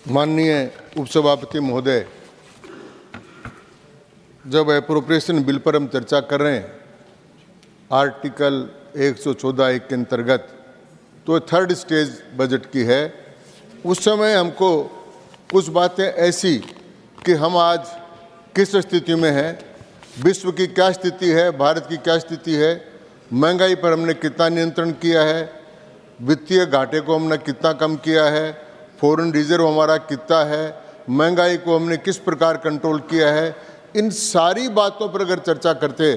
माननीय उपसभापति महोदय, जब एप्रोप्रिएशन बिल पर हम चर्चा कर रहे हैं आर्टिकल 114(1) के अंतर्गत, तो थर्ड स्टेज बजट की है। उस समय हमको कुछ बातें ऐसी कि हम आज किस स्थिति में हैं, विश्व की क्या स्थिति है, भारत की क्या स्थिति है, महंगाई पर हमने कितना नियंत्रण किया है, वित्तीय घाटे को हमने कितना कम किया है, फॉरेन रिजर्व हमारा कितना है, महंगाई को हमने किस प्रकार कंट्रोल किया है, इन सारी बातों पर अगर चर्चा करते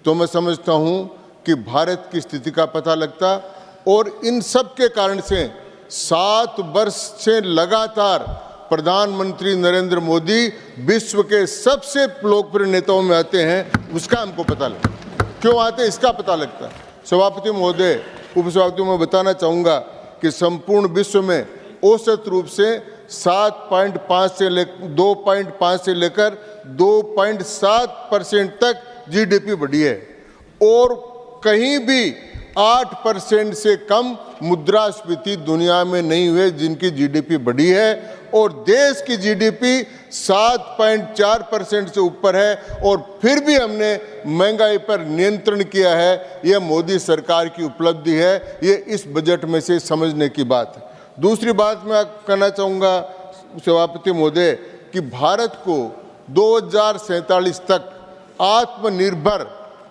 तो मैं समझता हूं कि भारत की स्थिति का पता लगता। और इन सब के कारण से 7 वर्ष से लगातार प्रधानमंत्री नरेंद्र मोदी विश्व के सबसे लोकप्रिय नेताओं में आते हैं, उसका हमको पता लगता। क्यों आते हैं इसका पता लगता है। सभापति महोदय, उपसभापति मैं बताना चाहूँगा कि संपूर्ण विश्व में औसत रूप से 2.5 से लेकर 2.7% तक जीडीपी बढ़ी है और कहीं भी 8% से कम मुद्रास्फीति दुनिया में नहीं हुए जिनकी जीडीपी बढ़ी है और देश की जीडीपी 7.4% से ऊपर है और फिर भी हमने महंगाई पर नियंत्रण किया है। यह मोदी सरकार की उपलब्धि है, ये इस बजट में से समझने की बात है। दूसरी बात मैं कहना चाहूँगा सभापति महोदय कि भारत को 2047 तक आत्मनिर्भर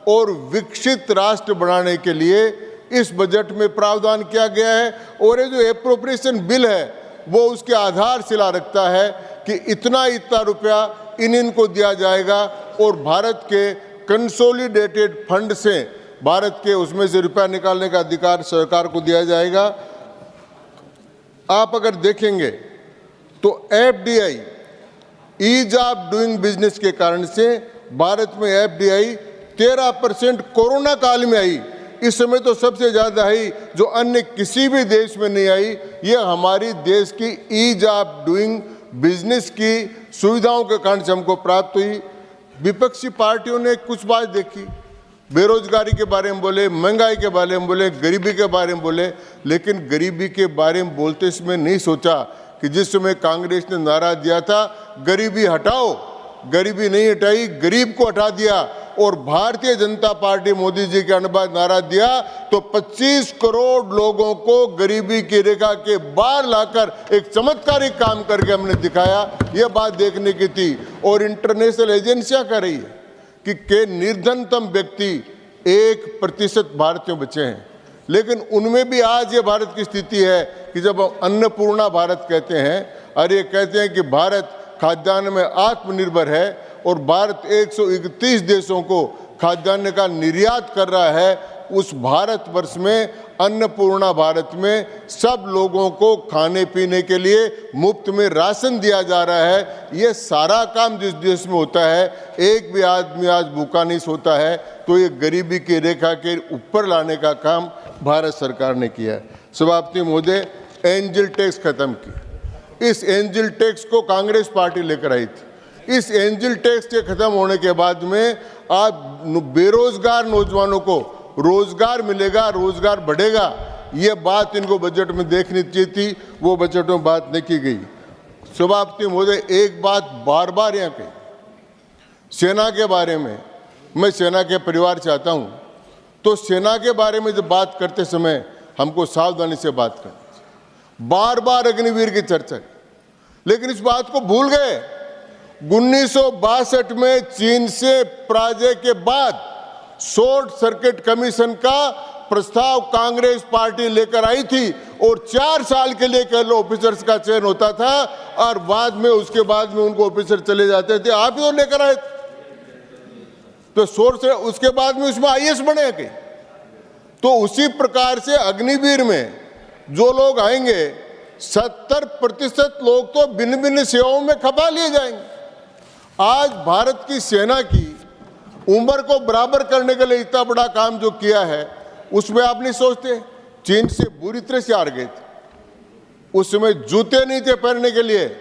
और विकसित राष्ट्र बनाने के लिए इस बजट में प्रावधान किया गया है और ये जो एप्रोप्रिएशन बिल है वो उसके आधारशिला रखता है कि इतना रुपया इनको दिया जाएगा और भारत के कंसोलिडेटेड फंड से भारत के उसमें से रुपया निकालने का अधिकार सरकार को दिया जाएगा। आप अगर देखेंगे तो FDI, ease of doing business के कारण से भारत में एफडीआई 13% कोरोना काल में आई। इस समय तो सबसे ज्यादा आई जो अन्य किसी भी देश में नहीं आई। यह हमारी देश की ईज ऑफ डूइंग बिजनेस की सुविधाओं के कारण से हमको प्राप्त हुई। विपक्षी पार्टियों ने कुछ बात देखी, बेरोजगारी के बारे में बोले, महंगाई के बारे में बोले, गरीबी के बारे में बोले, लेकिन गरीबी के बारे में बोलते इसमें नहीं सोचा कि जिस समय कांग्रेस ने नारा दिया था गरीबी हटाओ, गरीबी नहीं हटाई, गरीब को हटा दिया और भारतीय जनता पार्टी मोदी जी के अनुसार नारा दिया तो 25 करोड़ लोगों को गरीबी की रेखा के बाहर लाकर एक चमत्कारिक काम करके हमने दिखाया। यह बात देखने की थी और इंटरनेशनल एजेंसियां कह रही है कि निर्धनतम व्यक्ति 1% भारत में बचे हैं, लेकिन उनमें भी आज ये भारत की स्थिति है कि जब हम अन्नपूर्णा भारत कहते हैं और ये कहते हैं कि भारत खाद्यान्न में आत्मनिर्भर है और भारत 131 देशों को खाद्यान्न का निर्यात कर रहा है, उस भारतवर्ष में अन्नपूर्णा भारत में सब लोगों को खाने पीने के लिए मुफ्त में राशन दिया जा रहा है। ये सारा काम जिस देश में होता है, एक भी आदमी आज भूखा नहीं सोता है, तो ये गरीबी की रेखा के ऊपर लाने का काम भारत सरकार ने किया है। सभापति महोदय, एंजल टैक्स खत्म की। इस एंजल टैक्स को कांग्रेस पार्टी लेकर आई थी। इस एंजल टैक्स के खत्म होने के बाद में आज बेरोजगार नौजवानों को रोजगार मिलेगा, रोजगार बढ़ेगा। ये बात इनको बजट में देखनी चाहिए थी, वो बजट में बात नहीं की गई। सभापति महोदय, एक बात बार बार यहाँ कही, सेना के बारे में, मैं सेना के परिवार से आता हूँ, तो सेना के बारे में जब बात करते समय हमको सावधानी से बात करनी। बार बार अग्निवीर की चर्चा, लेकिन इस बात को भूल गए 1962 में चीन से पराजय के बाद शॉर्ट सर्किट कमीशन का प्रस्ताव कांग्रेस पार्टी लेकर आई थी और 4 साल के लिए कह लो ऑफिसर्स का चयन होता था और बाद में उसके बाद में उनको ऑफिसर चले जाते थे। आप ही तो लेकर आए तो शॉर्ट से उसके बाद में उसमें आईएएस बने कहीं। तो उसी प्रकार से अग्निवीर में जो लोग आएंगे 70% लोग तो भिन्न भिन्न सेवाओं में खपा लिए जाएंगे। आज भारत की सेना की उम्र को बराबर करने के लिए इतना बड़ा काम जो किया है, उसमें आप नहीं सोचते चीन से बुरी तरह से हार गए थे। उस समय जूते नहीं थे पहनने के लिए,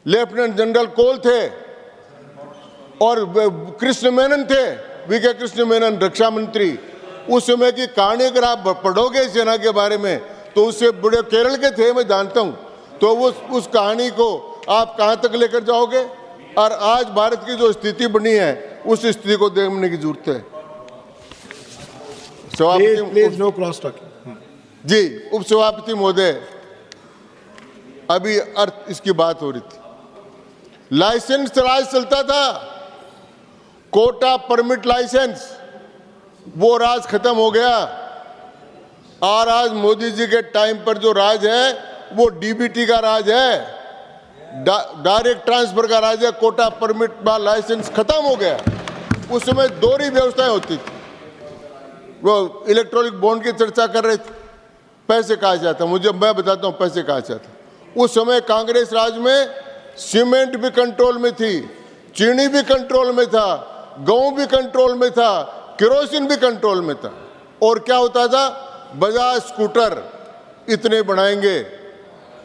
लेफ्टिनेंट जनरल कोल थे और कृष्ण मेनन थे, वीके कृष्ण मेनन रक्षा मंत्री। उस समय की कहानी अगर आप पढ़ोगे सेना के बारे में तो उससे बड़े केरल के थे, मैं जानता हूं, तो उस कहानी को आप कहां तक लेकर जाओगे? और आज भारत की जो स्थिति बनी है उस स्थिति को देखने की जरूरत है। Please no cross talking. जी, उपसभापति महोदय, अभी अर्थ इसकी बात हो रही थी। लाइसेंस राज चलता था, कोटा परमिट लाइसेंस, वो राज खत्म हो गया। और आज मोदी जी के टाइम पर जो राज है वो डीबीटी का राज है, डायरेक्ट ट्रांसफर का राज है। कोटा परमिट लाइसेंस खत्म हो गया। उस समय दोहरी व्यवस्थाएं होती थी। वो इलेक्ट्रॉनिक बॉन्ड की चर्चा कर रहे थे, पैसे कहाँ से आता, मैं बताता हूँ पैसे कहाँ से आता। उस समय कांग्रेस राज में सीमेंट भी कंट्रोल में थी, चीनी भी कंट्रोल में था, गेहूं भी कंट्रोल में था, केरोसिन भी कंट्रोल में था। और क्या होता था, बजाज स्कूटर इतने बनाएंगे,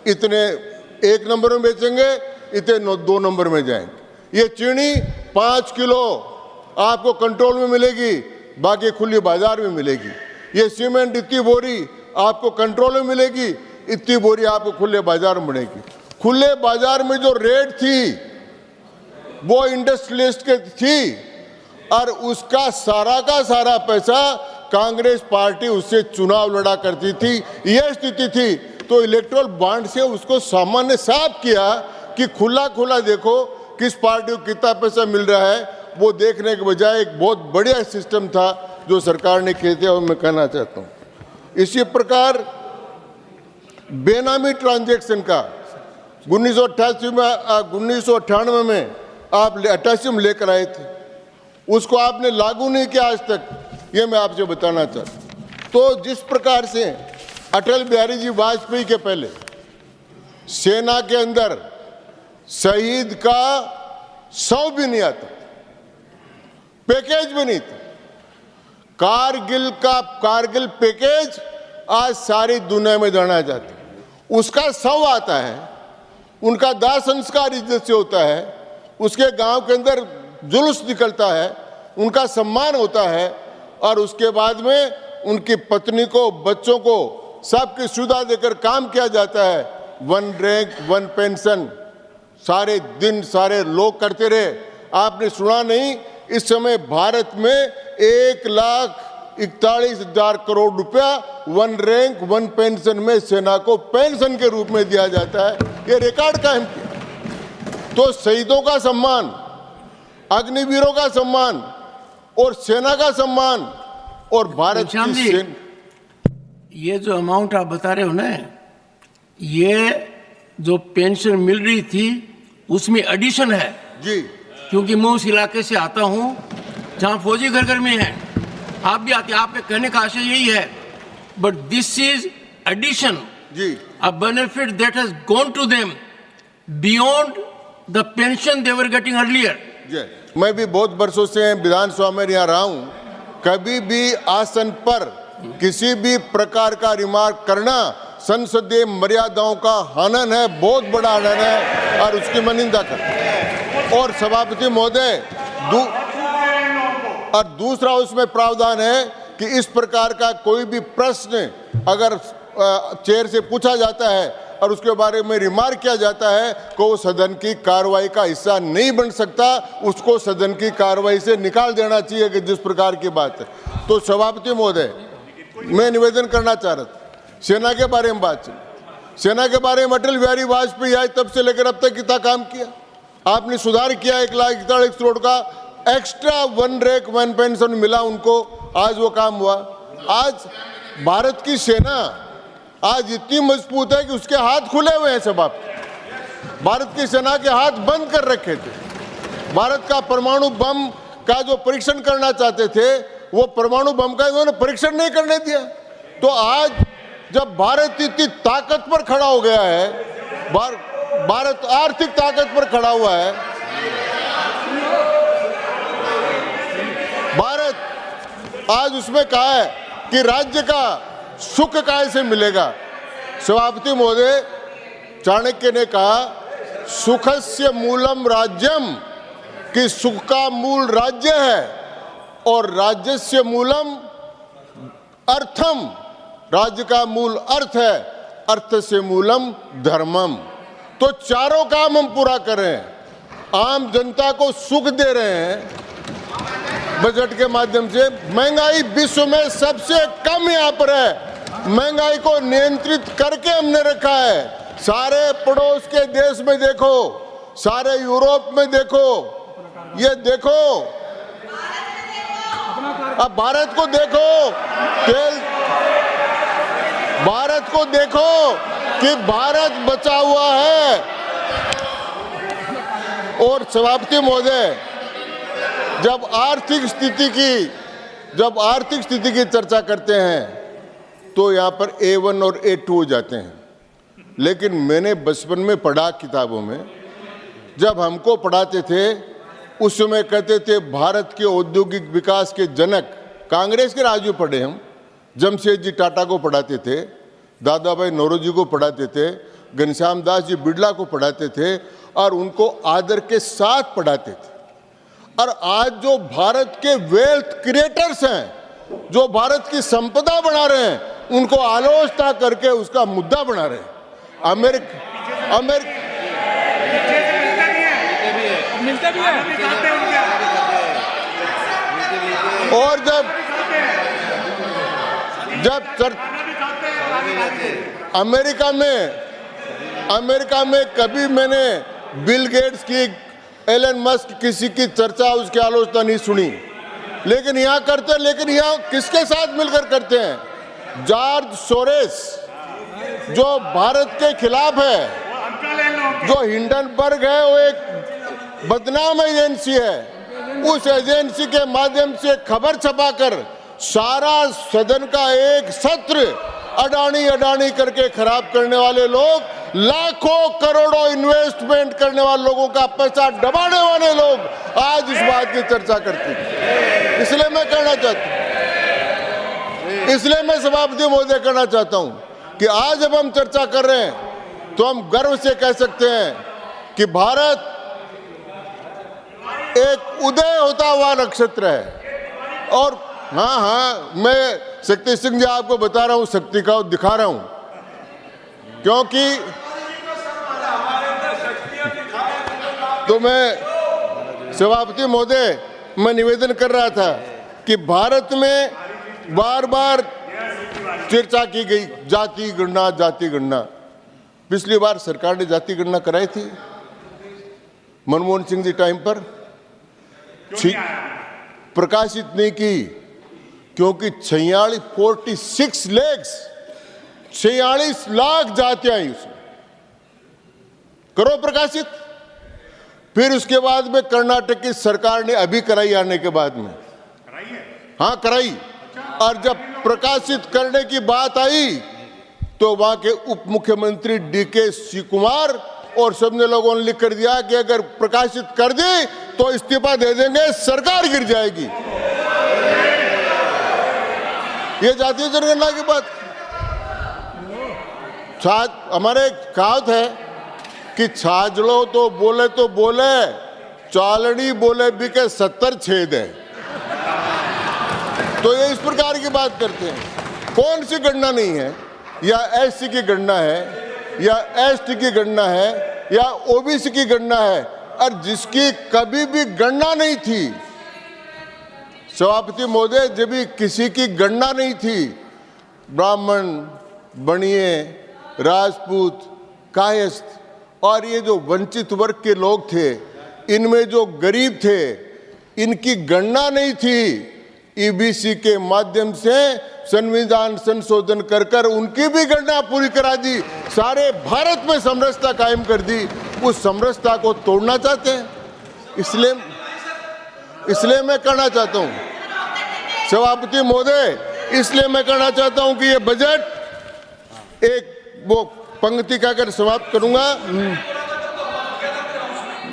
इतने 1 नंबर में बेचेंगे, इतने 2 नंबर में जाएंगे। ये चीनी 5 किलो आपको कंट्रोल में मिलेगी, बाकी खुली बाजार में मिलेगी। ये सीमेंट इतनी बोरी आपको कंट्रोल में मिलेगी, इतनी बोरी आपको खुले बाजार में मिलेगी। खुले बाजार में जो रेट थी वो इंडस्ट्रियलिस्ट के थी, और उसका सारा का सारा पैसा कांग्रेस पार्टी उससे चुनाव लड़ा करती थी। यह स्थिति थी, तो इलेक्ट्रल बॉन्ड से उसको सामान्य साफ किया कि खुला खुला देखो किस पार्टी को कितना पैसा मिल रहा है। वो देखने के बजाय एक बहुत बढ़िया सिस्टम था जो सरकार ने किए थे, और मैं कहना चाहता हूँ इसी प्रकार बेनामी ट्रांजैक्शन का 1998 में आप 88 में लेकर आए थे, उसको आपने लागू नहीं किया आज तक, ये मैं आपसे बताना चाहता हूँ। तो जिस प्रकार से अटल बिहारी जी वाजपेयी के पहले सेना के अंदर शहीद का 100 भी नहीं आता, पैकेज भी नहीं था। कारगिल पैकेज आज सारी दुनिया में जाना जाता है, उसका 100 आता है। उनका दाह संस्कार इज्जत से होता है, उसके गांव के अंदर जुलूस निकलता है, उनका सम्मान होता है, और उसके बाद में उनकी पत्नी को, बच्चों को सबकी सुविधा देकर काम किया जाता है। 1 रैंक 1 पेंशन सारे दिन सारे लोग करते रहे। आपने सुना नहीं, इस समय भारत में 1,41,000 करोड़ रुपया 1 रैंक 1 पेंशन में सेना को पेंशन के रूप में दिया जाता है। ये रिकॉर्ड कायम किया। तो शहीदों का सम्मान, अग्निवीरों का सम्मान और सेना का सम्मान और भारत की सेना, ये जो अमाउंट आप बता रहे हो ना, ये जो पेंशन मिल रही थी उसमें एडिशन है जी। क्योंकि मैं उस इलाके से आता हूँ जहाँ फौजी घर घर में है, आप भी आते हैं। आपके कहने का आशय यही है, बट दिस इज एडिशन जी, a benefit that has gone to them beyond the pension they were getting earlier. मैं भी बहुत वर्षों से विधानसभा में यहाँ रहा हूँ, कभी भी आसन पर किसी भी प्रकार का रिमार्क करना संसदीय मर्यादाओं का हनन है, बहुत बड़ा हनन है, और उसकी मैं निंदा करता हूं। और सभापति महोदय, और दूसरा उसमें प्रावधान है कि इस प्रकार का कोई भी प्रश्न अगर चेयर से पूछा जाता है और उसके बारे में रिमार्क किया जाता है तो वो सदन की कार्रवाई का हिस्सा नहीं बन सकता, उसको सदन की कार्रवाई से निकाल देना चाहिए कि जिस प्रकार की बात है। तो सभापति महोदय, मैं निवेदन करना चाह रहा था, सेना के बारे में बात चली। सेना के बारे में अटल बिहारी वाजपेयी आए तब से लेकर अब तक कितना काम किया आपने, सुधार किया। 1,41,000 करोड़ का एक्स्ट्रा 1 रैंक 1 पेंशन मिला उनको, आज वो काम हुआ। आज भारत की सेना आज इतनी मजबूत है कि उसके हाथ खुले हुए हैं। सब आप भारत की सेना के हाथ बंद कर रखे थे। भारत का परमाणु बम का जो परीक्षण करना चाहते थे, वो परमाणु बम का इन्होंने परीक्षण नहीं करने दिया। तो आज जब भारत इतनी ताकत पर खड़ा हो गया है, भारत आर्थिक ताकत पर खड़ा हुआ है, भारत आज उसमें कहा है कि राज्य का सुख कैसे मिलेगा। सभापति महोदय, चाणक्य ने कहा सुखस्य मूलम राज्यम, कि सुख का मूल राज्य है, और राज्यस्य मूलम अर्थम, राज्य का मूल अर्थ है, अर्थस्य मूलम धर्मम। तो चारों काम हम पूरा कर रहे हैं। आम जनता को सुख दे रहे हैं बजट के माध्यम से। महंगाई विश्व में सबसे कम यहाँ पर है। महंगाई को नियंत्रित करके हमने रखा है। सारे पड़ोस के देश में देखो, सारे यूरोप में देखो, ये देखो, अब भारत को देखो, भारत को देखो कि भारत बचा हुआ है। और सभापति महोदय, जब आर्थिक स्थिति की चर्चा करते हैं तो यहाँ पर A1 और A2 हो जाते हैं। लेकिन मैंने बचपन में पढ़ा किताबों में, जब हमको पढ़ाते थे उस समय कहते थे भारत के औद्योगिक विकास के जनक, कांग्रेस के राजू पढ़े हम, जमशेद जी टाटा को पढ़ाते थे, दादा भाई नौरोजी को पढ़ाते थे, घनश्याम दास जी बिड़ला को पढ़ाते थे और उनको आदर के साथ पढ़ाते थे। और आज जो भारत के वेल्थ क्रिएटर्स हैं, जो भारत की संपदा बना रहे हैं, उनको आलोचना करके उसका मुद्दा बना रहे हैं। और जब अमेरिका में कभी मैंने बिल गेट्स की, एलन मस्क किसी की चर्चा, उसकी आलोचना नहीं सुनी। लेकिन यहाँ करते हैं। लेकिन यहाँ किसके साथ मिलकर करते हैं? जॉर्ज सोरेस जो भारत के खिलाफ है, जो हिंडनबर्ग है, वो एक बदनाम एजेंसी है। उस एजेंसी के माध्यम से खबर छपाकर सारा सदन का एक सत्र अडानी करके खराब करने वाले लोग, लाखों करोड़ों इन्वेस्टमेंट करने वाले लोगों का पैसा दबाने वाले लोग आज इस बात की चर्चा करते हैं। इसलिए मैं कहना चाहता हूं, इसलिए मैं सभापति महोदय कहना चाहता हूं कि आज जब हम चर्चा कर रहे हैं तो हम गर्व से कह सकते हैं कि भारत एक उदय होता हुआ नक्षत्र है। और हाँ, मैं शक्ति सिंह जी आपको बता रहा हूं, शक्ति का दिखा रहा हूं, क्योंकि तो मैं सभापति महोदय, मैं निवेदन कर रहा था कि भारत में बार बार चर्चा की गई जाति गणना। पिछली बार सरकार ने जाति गणना कराई थी मनमोहन सिंह जी टाइम पर, प्रकाशित नहीं की, क्योंकि 46 लाख जातियां आई उसमें। करो प्रकाशित। फिर उसके बाद में कर्नाटक की सरकार ने अभी कराई, आने के बाद में हाँ कराई। और जब प्रकाशित करने की बात आई तो वहां के उप मुख्यमंत्री DK शिवकुमार और सबने लोगों ने लिख कर दिया कि अगर प्रकाशित कर दी तो इस्तीफा दे देंगे, सरकार गिर जाएगी। ये जातीय जनगणना की बात। हमारे कहावत है कि छाजलो तो बोले, चालनी बोले भी के 70 छेद है। तो ये इस प्रकार की बात करते हैं। कौन सी गणना नहीं है? या SC की गणना है, या ST की गणना है, या OBC की गणना है, और जिसकी कभी भी गणना नहीं थी, सभापति महोदय, जब भी किसी की गणना नहीं थी, ब्राह्मण, बनिए, राजपूत, कायस्थ और ये जो वंचित वर्ग के लोग थे, इनमें जो गरीब थे, इनकी गणना नहीं थी। EBC के माध्यम से संविधान संशोधन कर उनकी भी गणना पूरी करा दी, सारे भारत में समरसता कायम कर दी। उस समरसता को तोड़ना चाहते हैं। इसलिए मैं कहना चाहता हूं सभापति महोदय, इसलिए मैं कहना चाहता हूं कि ये बजट एक वो पंक्ति कहकर समाप्त करूंगा।